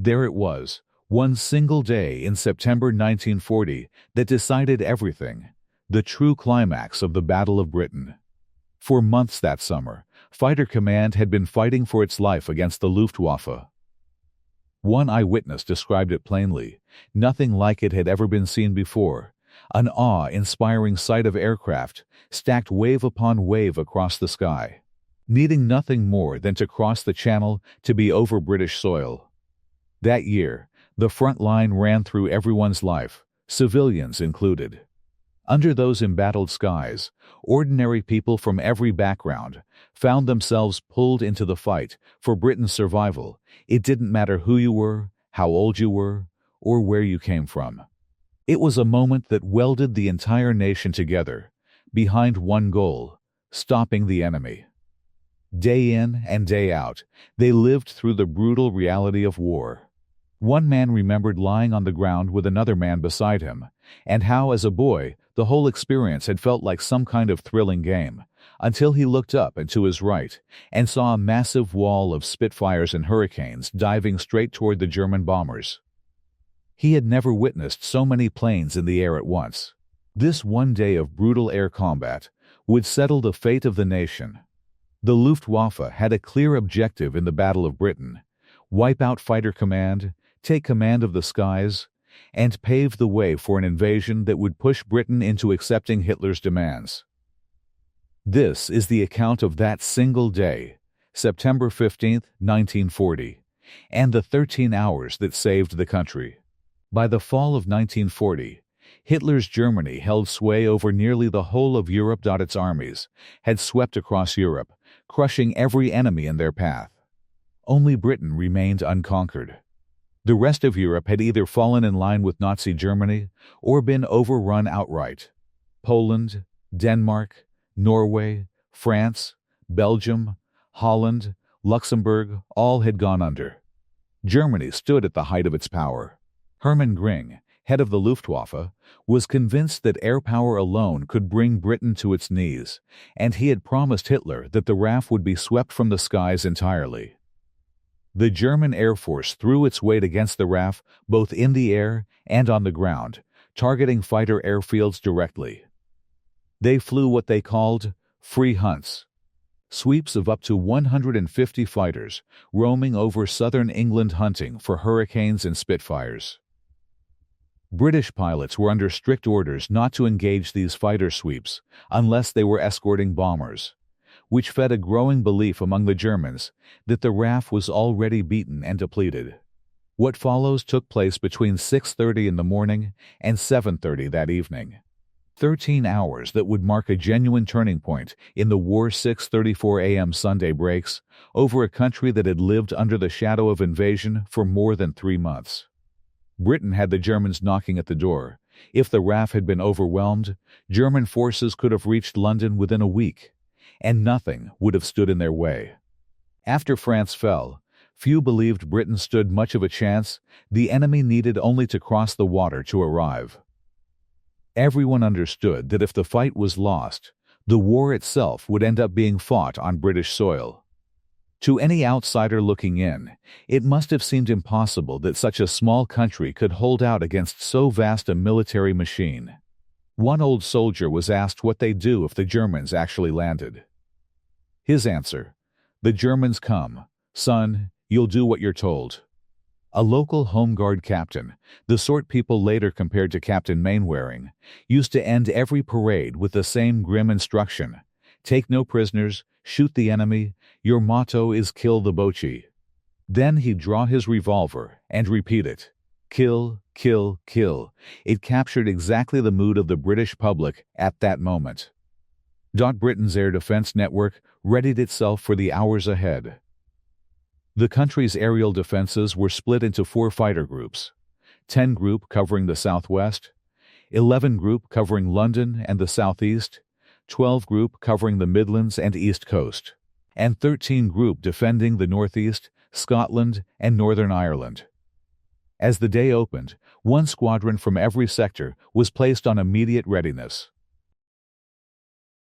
There it was, one single day in September 1940 that decided everything, the true climax of the Battle of Britain. For months that summer, Fighter Command had been fighting for its life against the Luftwaffe. One eyewitness described it plainly: nothing like it had ever been seen before, an awe-inspiring sight of aircraft stacked wave upon wave across the sky, needing nothing more than to cross the Channel to be over British soil. That year, the front line ran through everyone's life, civilians included. Under those embattled skies, ordinary people from every background found themselves pulled into the fight for Britain's survival. It didn't matter who you were, how old you were, or where you came from. It was a moment that welded the entire nation together, behind one goal: stopping the enemy. Day in and day out, they lived through the brutal reality of war. One man remembered lying on the ground with another man beside him, and how, as a boy, the whole experience had felt like some kind of thrilling game, until he looked up and to his right and saw a massive wall of Spitfires and Hurricanes diving straight toward the German bombers. He had never witnessed so many planes in the air at once. This one day of brutal air combat would settle the fate of the nation. The Luftwaffe had a clear objective in the Battle of Britain: wipe out Fighter Command, take command of the skies, and pave the way for an invasion that would push Britain into accepting Hitler's demands. This is the account of that single day, September 15, 1940, and the 13 hours that saved the country. By the fall of 1940, Hitler's Germany held sway over nearly the whole of Europe. Its armies had swept across Europe, crushing every enemy in their path. Only Britain remained unconquered. The rest of Europe had either fallen in line with Nazi Germany or been overrun outright. Poland, Denmark, Norway, France, Belgium, Holland, Luxembourg all had gone under. Germany stood at the height of its power. Hermann Göring, head of the Luftwaffe, was convinced that air power alone could bring Britain to its knees, and he had promised Hitler that the RAF would be swept from the skies entirely. The German Air Force threw its weight against the RAF both in the air and on the ground, targeting fighter airfields directly. They flew what they called free hunts, sweeps of up to 150 fighters roaming over southern England hunting for Hurricanes and Spitfires. British pilots were under strict orders not to engage these fighter sweeps unless they were escorting bombers, which fed a growing belief among the Germans that the RAF was already beaten and depleted. What follows took place between 6:30 in the morning and 7:30 that evening. 13 hours that would mark a genuine turning point in the war. 6:34 a.m. Sunday breaks over a country that had lived under the shadow of invasion for more than 3 months. Britain had the Germans knocking at the door. If the RAF had been overwhelmed, German forces could have reached London within a week, and nothing would have stood in their way. After France fell, few believed Britain stood much of a chance. The enemy needed only to cross the water to arrive. Everyone understood that if the fight was lost, the war itself would end up being fought on British soil. To any outsider looking in, it must have seemed impossible that such a small country could hold out against so vast a military machine. One old soldier was asked what they'd do if the Germans actually landed. His answer: "The Germans come. Son, you'll do what you're told." A local Home Guard captain, the sort people later compared to Captain Mainwaring, used to end every parade with the same grim instruction: "Take no prisoners, shoot the enemy, your motto is kill the Boche." Then he'd draw his revolver and repeat it: "Kill, kill, kill." It captured exactly the mood of the British public at that moment. Britain's air defense network readied itself for the hours ahead. The country's aerial defenses were split into 4 fighter groups: 10 Group covering the southwest, 11 Group covering London and the southeast, 12 Group covering the Midlands and East Coast, and 13 Group defending the northeast, Scotland, and Northern Ireland. As the day opened, one squadron from every sector was placed on immediate readiness.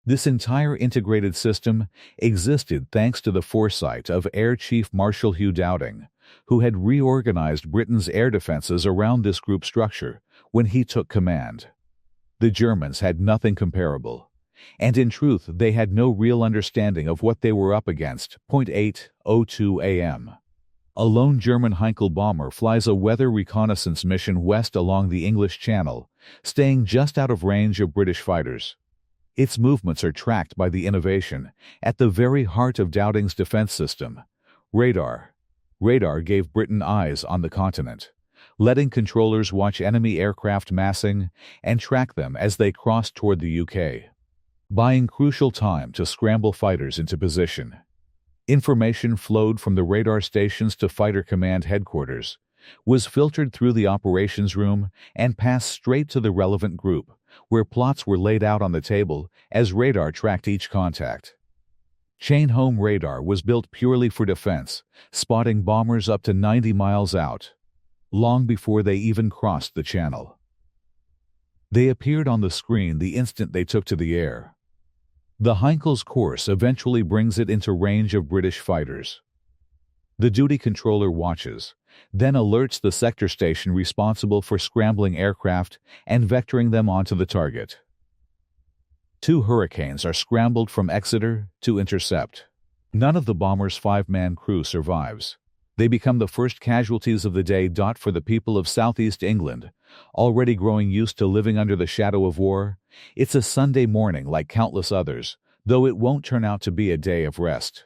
This entire integrated system existed thanks to the foresight of Air Chief Marshal Hugh Dowding, who had reorganized Britain's air defenses around this group structure when he took command. The Germans had nothing comparable, and in truth they had no real understanding of what they were up against. 8:02 a.m. A lone German Heinkel bomber flies a weather reconnaissance mission west along the English Channel, staying just out of range of British fighters. Its movements are tracked by the innovation, at the very heart of Dowding's defense system, radar. Radar gave Britain eyes on the continent, letting controllers watch enemy aircraft massing and track them as they crossed toward the UK, buying crucial time to scramble fighters into position. Information flowed from the radar stations to Fighter Command headquarters, was filtered through the operations room, and passed straight to the relevant group, where plots were laid out on the table as radar tracked each contact. Chain-home radar was built purely for defense, spotting bombers up to 90 miles out, long before they even crossed the channel. They appeared on the screen the instant they took to the air. The Heinkel's course eventually brings it into range of British fighters. The duty controller watches, then alerts the sector station responsible for scrambling aircraft and vectoring them onto the target. 2 Hurricanes are scrambled from Exeter to intercept. None of the bomber's 5-man crew survives. They become the first casualties of the day. For the people of southeast England, already growing used to living under the shadow of war, it's a Sunday morning like countless others, though it won't turn out to be a day of rest.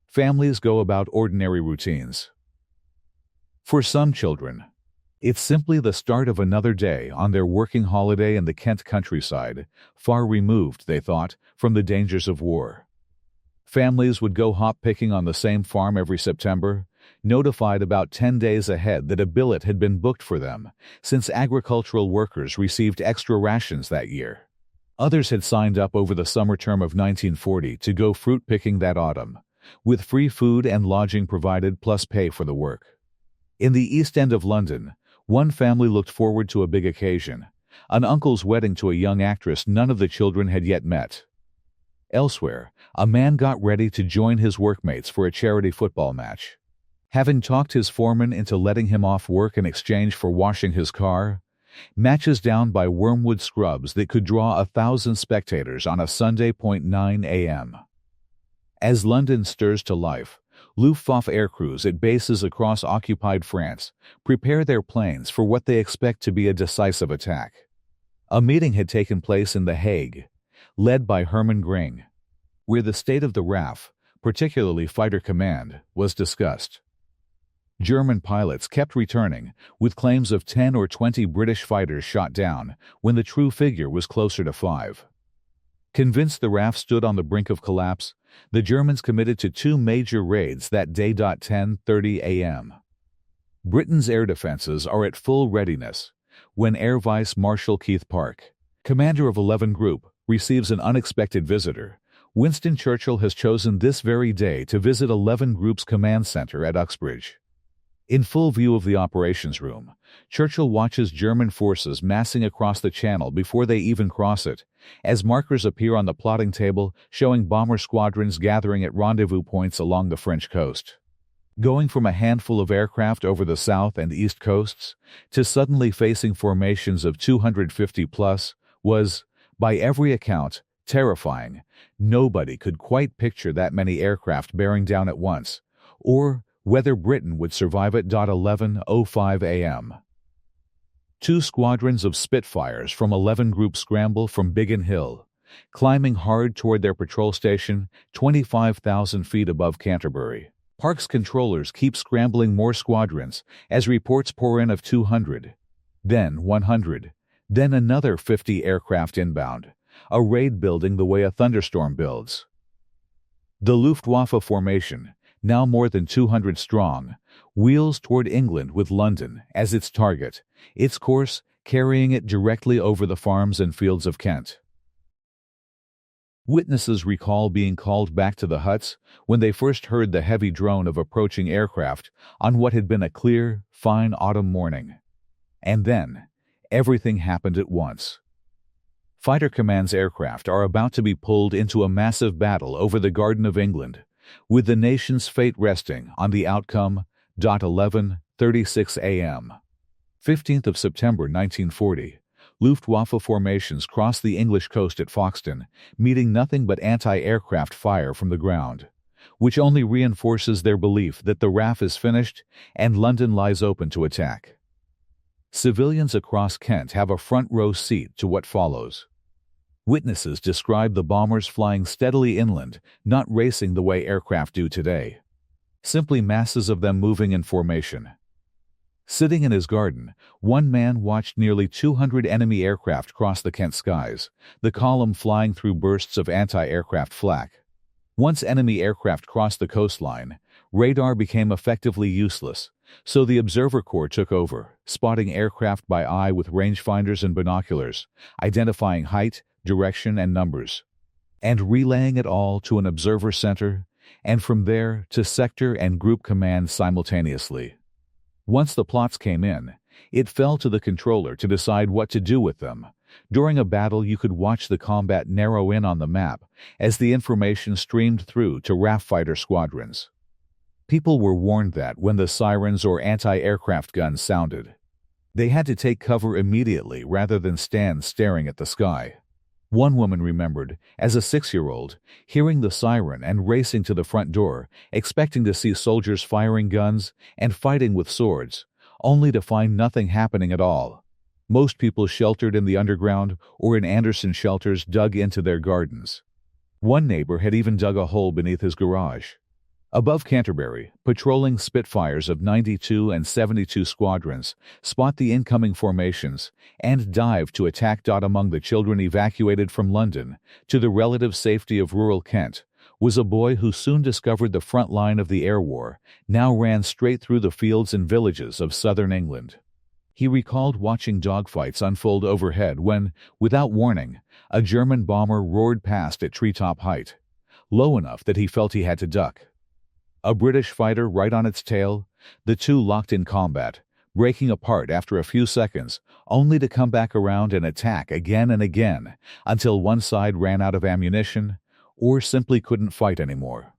Families go about ordinary routines. For some children, it's simply the start of another day on their working holiday in the Kent countryside, far removed, they thought, from the dangers of war. Families would go hop-picking on the same farm every September, notified about 10 days ahead that a billet had been booked for them, since agricultural workers received extra rations that year. Others had signed up over the summer term of 1940 to go fruit-picking that autumn, with free food and lodging provided plus pay for the work. In the East End of London, one family looked forward to a big occasion, an uncle's wedding to a young actress none of the children had yet met. Elsewhere, a man got ready to join his workmates for a charity football match. Having talked his foreman into letting him off work in exchange for washing his car, matches down by Wormwood scrubs that could draw 1,000 spectators on a Sunday. 9 a.m. As London stirs to life, Luftwaffe aircrews at bases across occupied France prepare their planes for what they expect to be a decisive attack. A meeting had taken place in The Hague, led by Hermann Göring, where the state of the RAF, particularly Fighter Command, was discussed. German pilots kept returning, with claims of 10 or 20 British fighters shot down, when the true figure was closer to 5. Convinced the RAF stood on the brink of collapse, the Germans committed to 2 major raids that day. 10:30 a.m. Britain's air defenses are at full readiness when Air Vice Marshal Keith Park, commander of 11 Group, receives an unexpected visitor. Winston Churchill has chosen this very day to visit 11 Group's command center at Uxbridge. In full view of the operations room, Churchill watches German forces massing across the channel before they even cross it, as markers appear on the plotting table showing bomber squadrons gathering at rendezvous points along the French coast. Going from a handful of aircraft over the south and east coasts to suddenly facing formations of 250 plus was, by every account, terrifying. Nobody could quite picture that many aircraft bearing down at once, or whether Britain would survive it. 11:05 a.m. 2 squadrons of Spitfires from 11 Group scramble from Biggin Hill, climbing hard toward their patrol station 25,000 feet above Canterbury. Park's controllers keep scrambling more squadrons as reports pour in of 200, then 100, then another 50 aircraft inbound, a raid building the way a thunderstorm builds. The Luftwaffe formation, now more than 200 strong, wheels toward England with London as its target, its course carrying it directly over the farms and fields of Kent. Witnesses recall being called back to the huts when they first heard the heavy drone of approaching aircraft on what had been a clear, fine autumn morning. And then, everything happened at once. Fighter Command's aircraft are about to be pulled into a massive battle over the Garden of England, with the nation's fate resting on the outcome, 11:36 a.m. 15th of September 1940, Luftwaffe formations crossed the English coast at Foxton, meeting nothing but anti-aircraft fire from the ground, which only reinforces their belief that the RAF is finished and London lies open to attack. Civilians across Kent have a front-row seat to what follows. Witnesses describe the bombers flying steadily inland, not racing the way aircraft do today. Simply masses of them moving in formation. Sitting in his garden, one man watched nearly 200 enemy aircraft cross the Kent skies, the column flying through bursts of anti-aircraft flak. Once enemy aircraft crossed the coastline, radar became effectively useless, so the observer corps took over, spotting aircraft by eye with rangefinders and binoculars, identifying height, direction, and numbers, and relaying it all to an observer center, and from there to sector and group command simultaneously. Once the plots came in, it fell to the controller to decide what to do with them. During a battle, you could watch the combat narrow in on the map as the information streamed through to RAF fighter squadrons. People were warned that when the sirens or anti-aircraft guns sounded, they had to take cover immediately rather than stand staring at the sky. One woman remembered, as a 6-year-old, hearing the siren and racing to the front door, expecting to see soldiers firing guns and fighting with swords, only to find nothing happening at all. Most people sheltered in the underground or in Anderson shelters dug into their gardens. One neighbor had even dug a hole beneath his garage. Above Canterbury, patrolling Spitfires of 92 and 72 squadrons spot the incoming formations and dive to attack. Among the children evacuated from London to the relative safety of rural Kent was a boy who soon discovered the front line of the air war, now ran straight through the fields and villages of southern England. He recalled watching dogfights unfold overhead when, without warning, a German bomber roared past at treetop height, low enough that he felt he had to duck. A British fighter right on its tail, the two locked in combat, breaking apart after a few seconds, only to come back around and attack again and again until one side ran out of ammunition or simply couldn't fight anymore.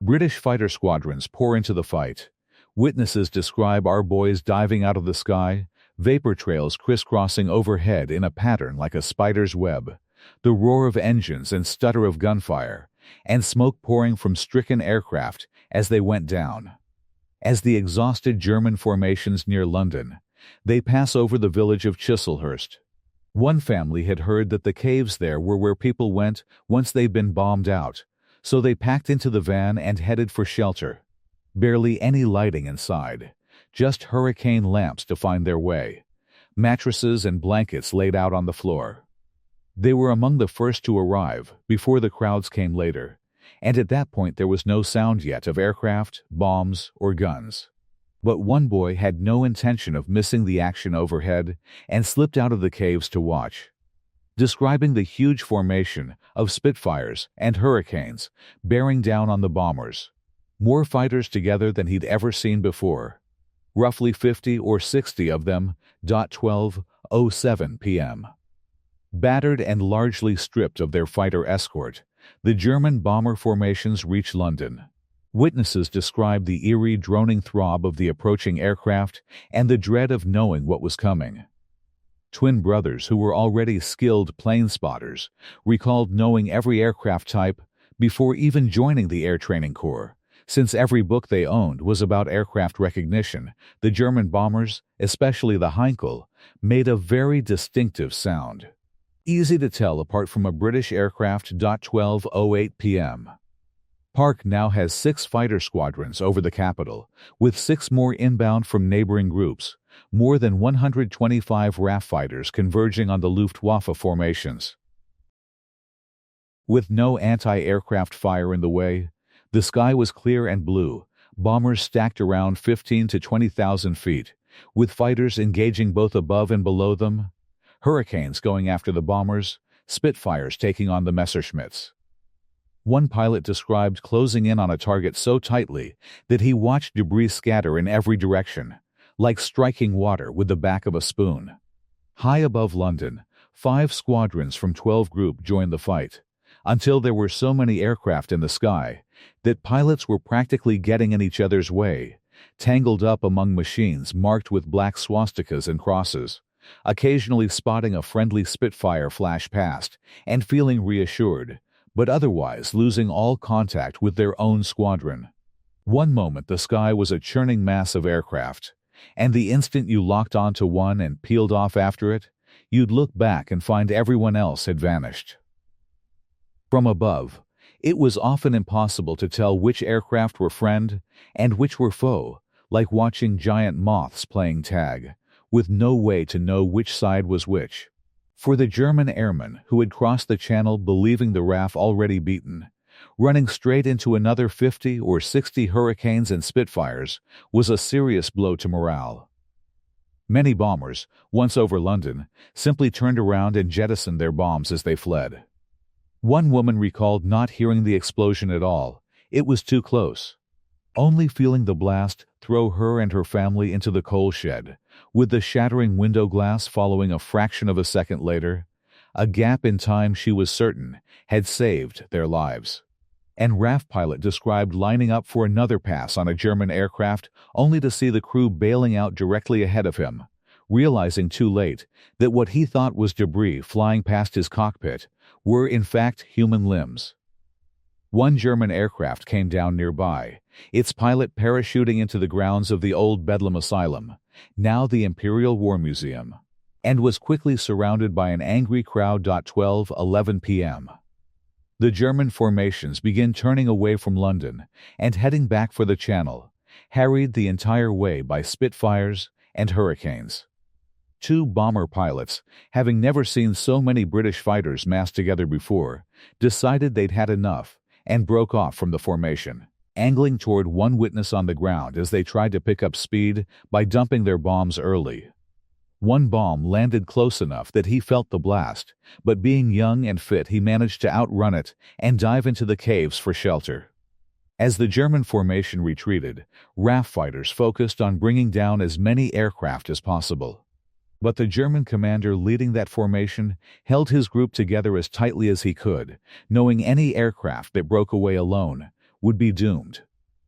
British fighter squadrons pour into the fight. Witnesses describe our boys diving out of the sky, vapor trails crisscrossing overhead in a pattern like a spider's web, the roar of engines and stutter of gunfire, and smoke pouring from stricken aircraft as they went down. As the exhausted German formations near London, they pass over the village of Chislehurst. One family had heard that the caves there were where people went once they'd been bombed out, so they packed into the van and headed for shelter. Barely any lighting inside, just hurricane lamps to find their way, mattresses and blankets laid out on the floor. They were among the first to arrive, before the crowds came later, and at that point there was no sound yet of aircraft, bombs, or guns. But one boy had no intention of missing the action overhead and slipped out of the caves to watch. Describing the huge formation of Spitfires and Hurricanes bearing down on the bombers, more fighters together than he'd ever seen before. Roughly 50 or 60 of them. 12:07 p.m. Battered and largely stripped of their fighter escort, the German bomber formations reach London. Witnesses describe the eerie droning throb of the approaching aircraft and the dread of knowing what was coming. Twin brothers who were already skilled plane spotters recalled knowing every aircraft type before even joining the Air Training Corps. Since every book they owned was about aircraft recognition, the German bombers, especially the Heinkel, made a very distinctive sound. Easy to tell apart from a British aircraft. 12:08 p.m. Park now has 6 fighter squadrons over the capital, with 6 more inbound from neighboring groups, more than 125 RAF fighters converging on the Luftwaffe formations. With no anti-aircraft fire in the way, the sky was clear and blue, bombers stacked around 15 to 20,000 feet, with fighters engaging both above and below them, Hurricanes going after the bombers, Spitfires taking on the Messerschmitts. One pilot described closing in on a target so tightly that he watched debris scatter in every direction, like striking water with the back of a spoon. High above London, 5 squadrons from 12 group joined the fight, until there were so many aircraft in the sky that pilots were practically getting in each other's way, tangled up among machines marked with black swastikas and crosses, occasionally spotting a friendly Spitfire flash past and feeling reassured, but otherwise losing all contact with their own squadron. One moment the sky was a churning mass of aircraft, and the instant you locked onto one and peeled off after it, you'd look back and find everyone else had vanished. From above, it was often impossible to tell which aircraft were friend and which were foe, like watching giant moths playing tag, with no way to know which side was which. For the German airmen who had crossed the channel believing the RAF already beaten, running straight into another 50 or 60 Hurricanes and Spitfires was a serious blow to morale. Many bombers, once over London, simply turned around and jettisoned their bombs as they fled. One woman recalled not hearing the explosion at all. It was too close. Only feeling the blast throw her and her family into the coal shed, with the shattering window glass following a fraction of a second later, a gap in time she was certain had saved their lives. And RAF pilot described lining up for another pass on a German aircraft only to see the crew bailing out directly ahead of him, realizing too late that what he thought was debris flying past his cockpit were in fact human limbs. One German aircraft came down nearby, its pilot parachuting into the grounds of the old Bedlam Asylum, now the Imperial War Museum, and was quickly surrounded by an angry crowd. 12:11 p.m. The German formations began turning away from London and heading back for the Channel, harried the entire way by Spitfires and Hurricanes. Two bomber pilots, having never seen so many British fighters massed together before, decided they'd had enough and broke off from the formation, angling toward one witness on the ground as they tried to pick up speed by dumping their bombs early. One bomb landed close enough that he felt the blast, but being young and fit he managed to outrun it and dive into the caves for shelter. As the German formation retreated, RAF fighters focused on bringing down as many aircraft as possible. But the German commander leading that formation held his group together as tightly as he could, knowing any aircraft that broke away alone would be doomed.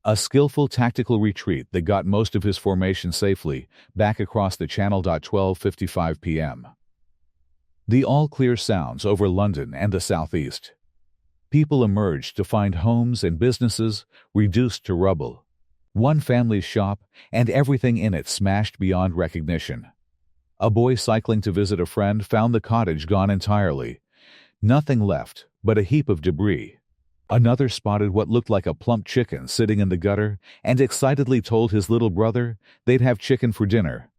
A skillful tactical retreat that got most of his formation safely back across the Channel. 12:55 p.m. The all-clear sounds over London and the southeast. People emerged to find homes and businesses reduced to rubble. One family's shop and everything in it smashed beyond recognition. A boy cycling to visit a friend found the cottage gone entirely. Nothing left but a heap of debris. Another spotted what looked like a plump chicken sitting in the gutter and excitedly told his little brother they'd have chicken for dinner,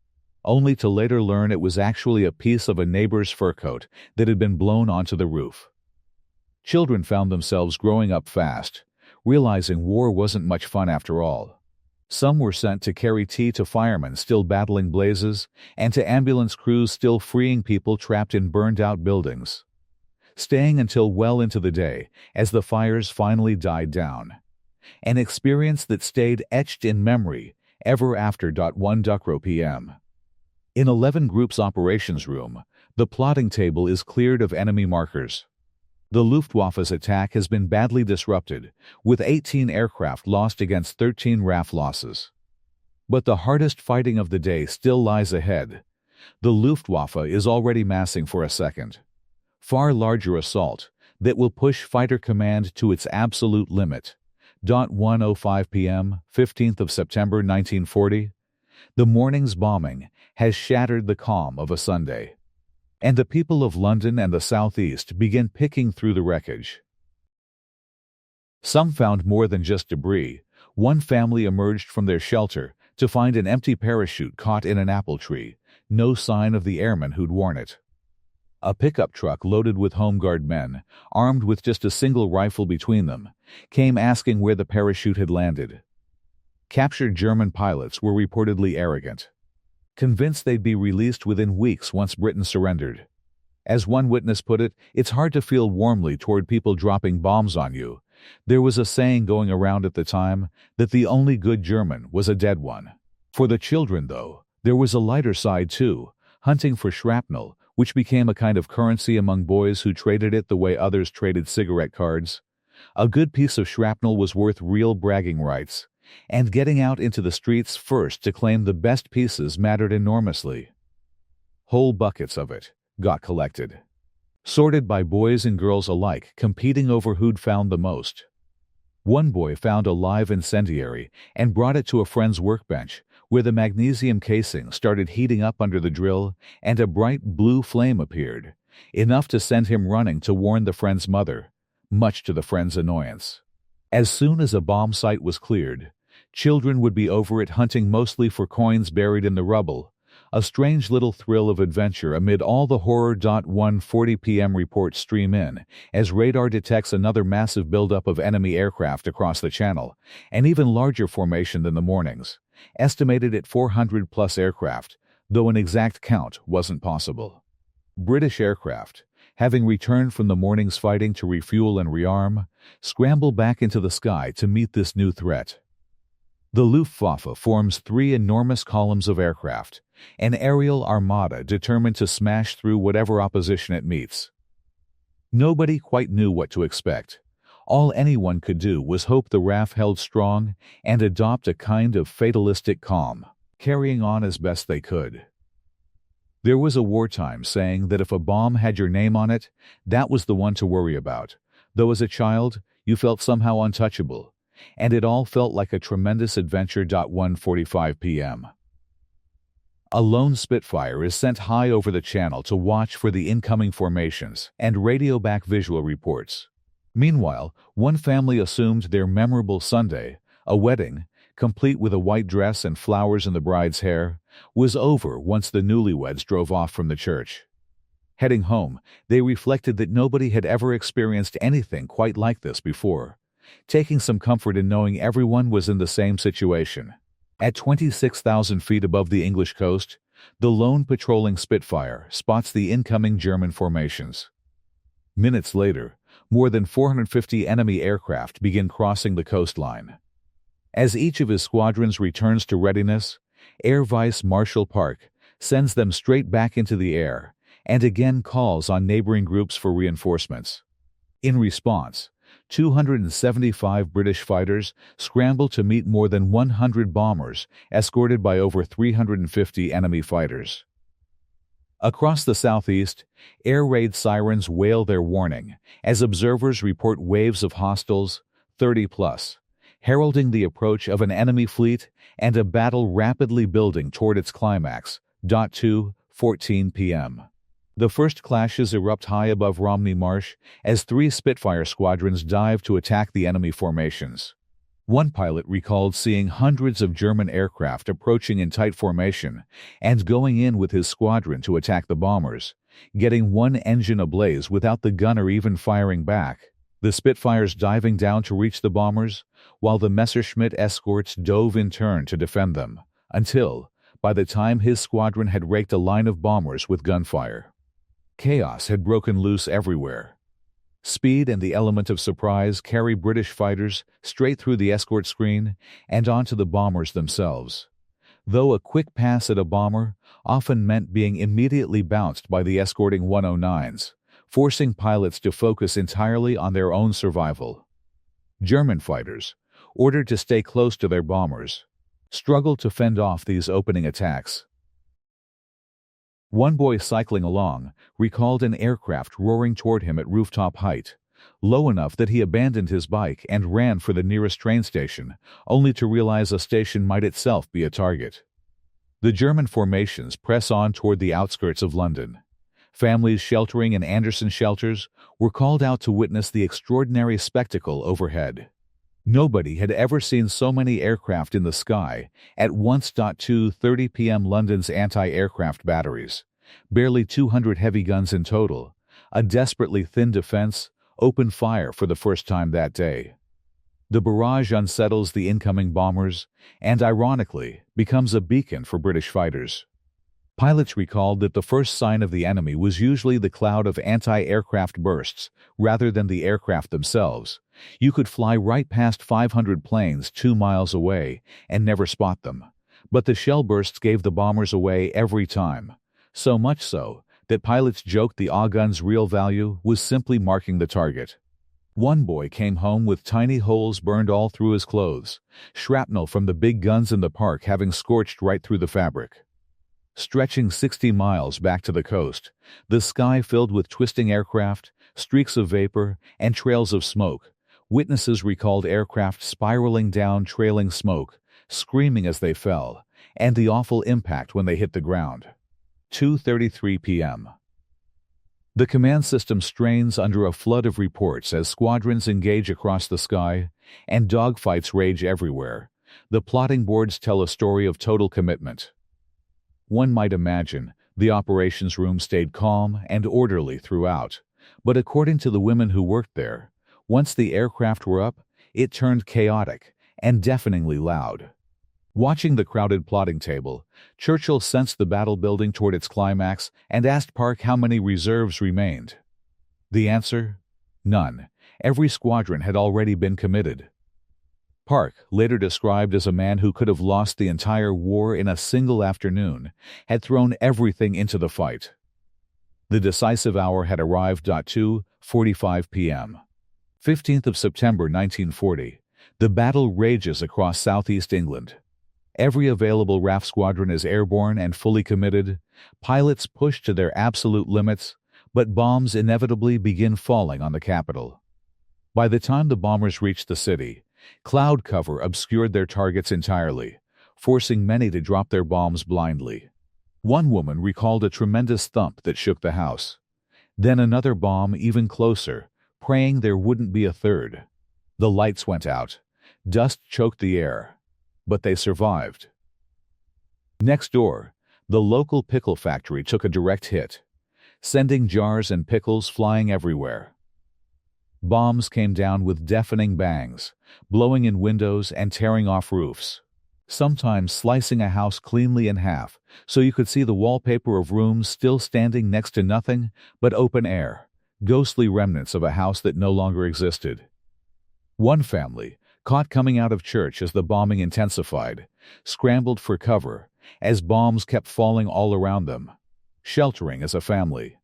only to later learn it was actually a piece of a neighbor's fur coat that had been blown onto the roof. Children found themselves growing up fast, realizing war wasn't much fun after all. Some were sent to carry tea to firemen still battling blazes and to ambulance crews still freeing people trapped in burned-out buildings, staying until well into the day as the fires finally died down, an experience that stayed etched in memory ever after. 1:00 p.m. In 11 Group's operations room, the plotting table is cleared of enemy markers. The Luftwaffe's attack has been badly disrupted, with 18 aircraft lost against 13 RAF losses. But the hardest fighting of the day still lies ahead. The Luftwaffe is already massing for a second, far larger assault that will push Fighter Command to its absolute limit. 1:05 p.m., 15th of September 1940. The morning's bombing has shattered the calm of a Sunday, and the people of London and the southeast begin picking through the wreckage. Some found more than just debris. One family emerged from their shelter to find an empty parachute caught in an apple tree, no sign of the airman who'd worn it. A pickup truck loaded with Home Guard men, armed with just a single rifle between them, came asking where the parachute had landed. Captured German pilots were reportedly arrogant, convinced they'd be released within weeks once Britain surrendered. As one witness put it, it's hard to feel warmly toward people dropping bombs on you. There was a saying going around at the time that the only good German was a dead one. For the children, though, there was a lighter side too, hunting for shrapnel, which became a kind of currency among boys who traded it the way others traded cigarette cards. A good piece of shrapnel was worth real bragging rights, and getting out into the streets first to claim the best pieces mattered enormously. Whole buckets of it got collected, sorted by boys and girls alike, competing over who'd found the most. One boy found a live incendiary and brought it to a friend's workbench, where the magnesium casing started heating up under the drill and a bright blue flame appeared, enough to send him running to warn the friend's mother, much to the friend's annoyance. As soon as a bomb site was cleared, children would be over it hunting mostly for coins buried in the rubble, a strange little thrill of adventure amid all the horror. 1:40 p.m. reports stream in as radar detects another massive buildup of enemy aircraft across the channel, an even larger formation than the morning's, estimated at 400-plus aircraft, though an exact count wasn't possible. British aircraft, having returned from the morning's fighting to refuel and rearm, scramble back into the sky to meet this new threat. The Luftwaffe forms 3 enormous columns of aircraft, an aerial armada determined to smash through whatever opposition it meets. Nobody quite knew what to expect. All anyone could do was hope the RAF held strong and adopt a kind of fatalistic calm, carrying on as best they could. There was a wartime saying that if a bomb had your name on it, that was the one to worry about, though as a child, you felt somehow untouchable, and it all felt like a tremendous adventure. 1:45 p.m. A lone Spitfire is sent high over the channel to watch for the incoming formations and radio back visual reports. Meanwhile, one family assumed their memorable Sunday, a wedding, complete with a white dress and flowers in the bride's hair, was over once the newlyweds drove off from the church. Heading home, they reflected that nobody had ever experienced anything quite like this before, taking some comfort in knowing everyone was in the same situation. At 26,000 feet above the English coast, the lone patrolling Spitfire spots the incoming German formations. Minutes later, more than 450 enemy aircraft begin crossing the coastline. As each of his squadrons returns to readiness, Air Vice Marshal Park sends them straight back into the air and again calls on neighboring groups for reinforcements. In response, 275 British fighters scramble to meet more than 100 bombers, escorted by over 350 enemy fighters. Across the southeast, air raid sirens wail their warning as observers report waves of hostiles, 30+, heralding the approach of an enemy fleet and a battle rapidly building toward its climax. 2:14 p.m. The first clashes erupt high above Romney Marsh as 3 Spitfire squadrons dive to attack the enemy formations. One pilot recalled seeing hundreds of German aircraft approaching in tight formation and going in with his squadron to attack the bombers, getting one engine ablaze without the gunner even firing back, the Spitfires diving down to reach the bombers, while the Messerschmitt escorts dove in turn to defend them, until, by the time his squadron had raked a line of bombers with gunfire, chaos had broken loose everywhere. Speed and the element of surprise carry British fighters straight through the escort screen and onto the bombers themselves, though a quick pass at a bomber often meant being immediately bounced by the escorting 109s, forcing pilots to focus entirely on their own survival. German fighters, ordered to stay close to their bombers, struggled to fend off these opening attacks. One boy cycling along recalled an aircraft roaring toward him at rooftop height, low enough that he abandoned his bike and ran for the nearest train station, only to realize a station might itself be a target. The German formations press on toward the outskirts of London. Families sheltering in Anderson shelters were called out to witness the extraordinary spectacle overhead. Nobody had ever seen so many aircraft in the sky at once. 2:30 p.m. London's anti-aircraft batteries, barely 200 heavy guns in total, a desperately thin defense, opened fire for the first time that day. The barrage unsettles the incoming bombers and, ironically, becomes a beacon for British fighters. Pilots recalled that the first sign of the enemy was usually the cloud of anti-aircraft bursts rather than the aircraft themselves. You could fly right past 500 planes 2 miles away and never spot them, but the shell bursts gave the bombers away every time, so much so that pilots joked the gun's real value was simply marking the target. One boy came home with tiny holes burned all through his clothes, shrapnel from the big guns in the park having scorched right through the fabric. Stretching 60 miles back to the coast, the sky filled with twisting aircraft, streaks of vapor, and trails of smoke. Witnesses recalled aircraft spiraling down trailing smoke, screaming as they fell, and the awful impact when they hit the ground. 2:33 p.m. The command system strains under a flood of reports as squadrons engage across the sky, and dogfights rage everywhere. The plotting boards tell a story of total commitment. One might imagine the operations room stayed calm and orderly throughout, but according to the women who worked there, once the aircraft were up, it turned chaotic and deafeningly loud. Watching the crowded plotting table, Churchill sensed the battle building toward its climax and asked Park how many reserves remained. The answer? None. Every squadron had already been committed. Park, later described as a man who could have lost the entire war in a single afternoon, had thrown everything into the fight. The decisive hour had arrived. 2:45 p.m. 15th of September 1940. The battle rages across southeast England. Every available RAF squadron is airborne and fully committed. Pilots push to their absolute limits, but bombs inevitably begin falling on the capital. By the time the bombers reached the city, cloud cover obscured their targets entirely, forcing many to drop their bombs blindly. One woman recalled a tremendous thump that shook the house. Then another bomb even closer, praying there wouldn't be a third. The lights went out. Dust choked the air. But they survived. Next door, the local pickle factory took a direct hit, sending jars and pickles flying everywhere. Bombs came down with deafening bangs, blowing in windows and tearing off roofs, sometimes slicing a house cleanly in half so you could see the wallpaper of rooms still standing next to nothing but open air, ghostly remnants of a house that no longer existed. One family, caught coming out of church as the bombing intensified, scrambled for cover as bombs kept falling all around them, sheltering as a family.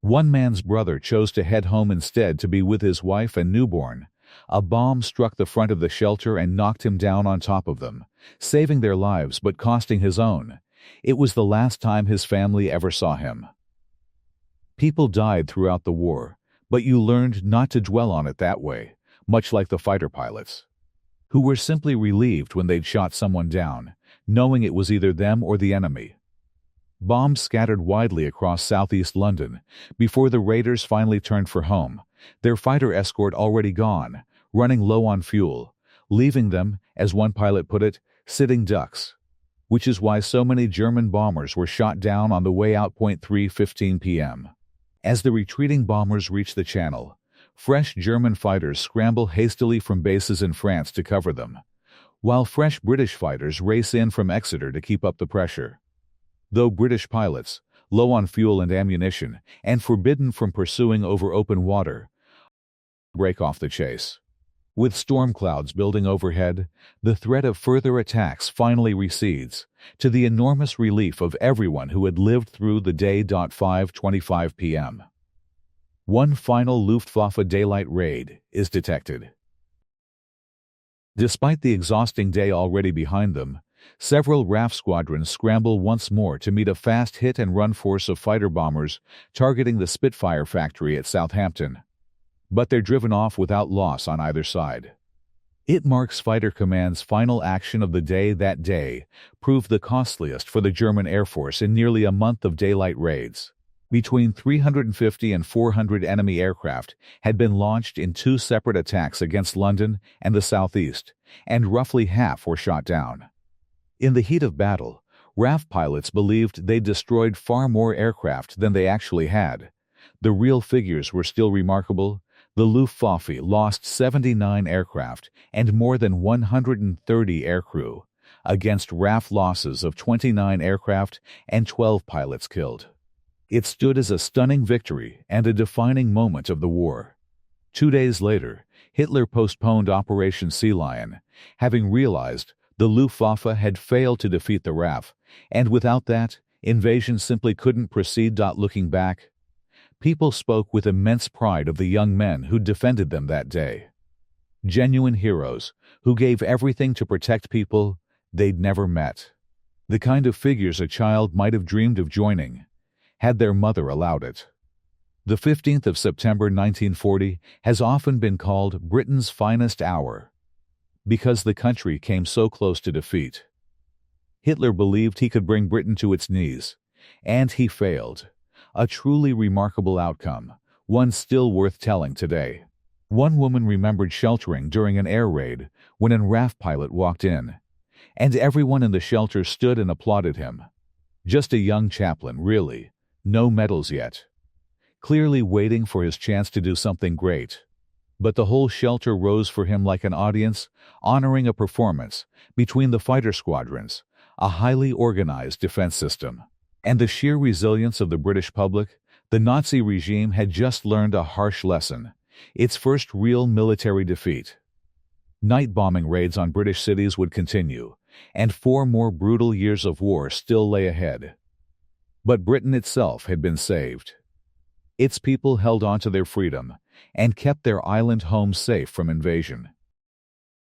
One man's brother chose to head home instead to be with his wife and newborn. A bomb struck the front of the shelter and knocked him down on top of them, saving their lives but costing his own. It was the last time his family ever saw him. People died throughout the war, but you learned not to dwell on it that way, much like the fighter pilots, who were simply relieved when they'd shot someone down, knowing it was either them or the enemy. Bombs scattered widely across southeast London before the raiders finally turned for home, their fighter escort already gone, running low on fuel, leaving them, as one pilot put it, sitting ducks, which is why so many German bombers were shot down on the way out. 3:15 p.m. As the retreating bombers reached the Channel, fresh German fighters scramble hastily from bases in France to cover them, while fresh British fighters race in from Exeter to keep up the pressure. Though British pilots, low on fuel and ammunition, and forbidden from pursuing over open water, break off the chase. With storm clouds building overhead, the threat of further attacks finally recedes, to the enormous relief of everyone who had lived through the day. 5:25 p.m. One final Luftwaffe daylight raid is detected. Despite the exhausting day already behind them, several RAF squadrons scramble once more to meet a fast hit-and-run force of fighter bombers targeting the Spitfire factory at Southampton. But they're driven off without loss on either side. It marks Fighter Command's final action of the day. That day proved the costliest for the German Air Force in nearly a month of daylight raids. Between 350 and 400 enemy aircraft had been launched in two separate attacks against London and the southeast, and roughly half were shot down. In the heat of battle, RAF pilots believed they'd destroyed far more aircraft than they actually had. The real figures were still remarkable. The Luftwaffe lost 79 aircraft and more than 130 aircrew, against RAF losses of 29 aircraft and 12 pilots killed. It stood as a stunning victory and a defining moment of the war. 2 days later, Hitler postponed Operation Sea Lion, having realized the Luftwaffe had failed to defeat the RAF, and without that, invasion simply couldn't proceed. Looking back, People spoke with immense pride of the young men who defended them that day. Genuine heroes who gave everything to protect people they'd never met. The kind of figures a child might have dreamed of joining, had their mother allowed it. The 15th of September 1940 has often been called Britain's finest hour, because the country came so close to defeat. Hitler believed he could bring Britain to its knees, and he failed. A truly remarkable outcome, one still worth telling today. One woman remembered sheltering during an air raid when a RAF pilot walked in, and everyone in the shelter stood and applauded him. Just a young chaplain, really, no medals yet. Clearly waiting for his chance to do something great. But the whole shelter rose for him like an audience, honoring a performance between the fighter squadrons, a highly organized defense system, and the sheer resilience of the British public. The Nazi regime had just learned a harsh lesson, its first real military defeat. Night bombing raids on British cities would continue, and 4 more brutal years of war still lay ahead. But Britain itself had been saved. Its people held on to their freedom and kept their island home safe from invasion.